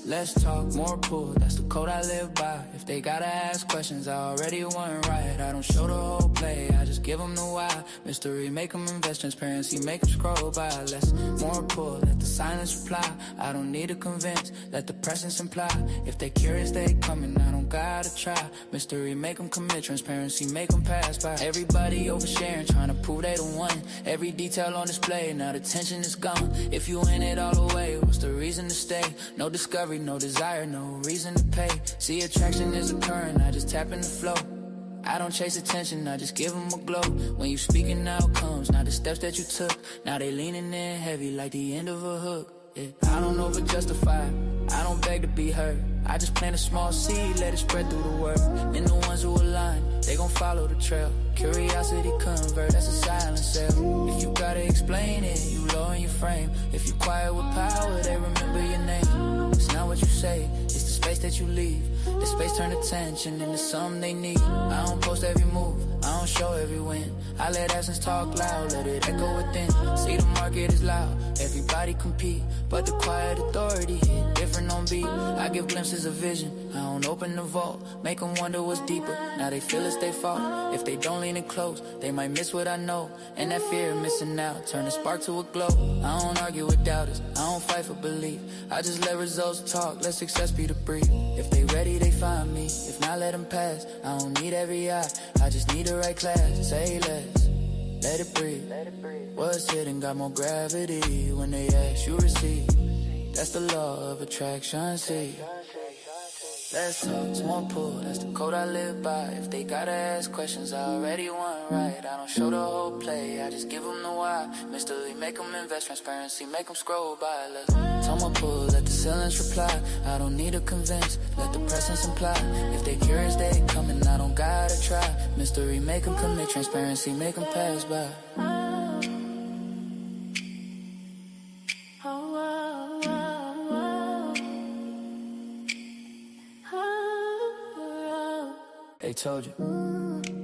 Less talk, more pull, that's the code I live by. If they gotta ask questions, I already wasn't right. I don't show the whole play, I just give them the why. Mystery, make them invest, transparency, make them scroll by. Less, more pull, let the silence reply. I don't need to convince, let the presence imply. If they curious, they coming, I don't gotta try. Mystery, make them commit, transparency, make them pass by. Everybody oversharing, trying to prove they the one. Every detail on display, now the tension is gone. If you in it all the way, what's the reason to stay? No discovery, no desire, no reason to pay. See, attraction is occurring, I just tap in the flow. I don't chase attention, I just give them a glow. When you speaking outcomes, not the steps that you took. Now they leaning in heavy like the end of a hook. Yeah. I don't over justify, I don't beg to be heard. I just plant a small seed, let it spread through the world. And the ones who align, they gon' follow the trail. Curiosity convert, that's a silent sale. If you gotta explain it, you low in your frame. If you quiet with power, they remember your name. It's not what you say, it's the space that you leave. The space turn attention into something they need. I don't post every move, I don't show every win. I let essence talk loud, let it echo within. See the market is loud, everybody compete. But the quiet authority hit different on beat. I give glimpses of vision, I don't open the vault. Make them wonder what's deeper, now they feel it's their fault. If they don't lean in close, they might miss what I know. And that fear of missing out, turn a spark to a glow. I don't argue with doubters, I don't fight for belief. I just let results talk, let success be the brief. If they ready, they find me, if not, let them pass. I don't need every eye, I just need the right class. Say less, let it breathe. What's hidden got more gravity. When they ask, you receive. That's the law of attraction, see. Less talk, more pull, that's the code I live by. If they gotta ask questions, I already want right. I don't show the whole play, I just give them the why. Mystery, make them invest, transparency, make them scroll by. Less Time will pull, let the silence reply. I don't need to convince, let the presence imply. If they curious, they coming, I don't gotta try. Mystery make them commit, transparency make them pass by. They told you.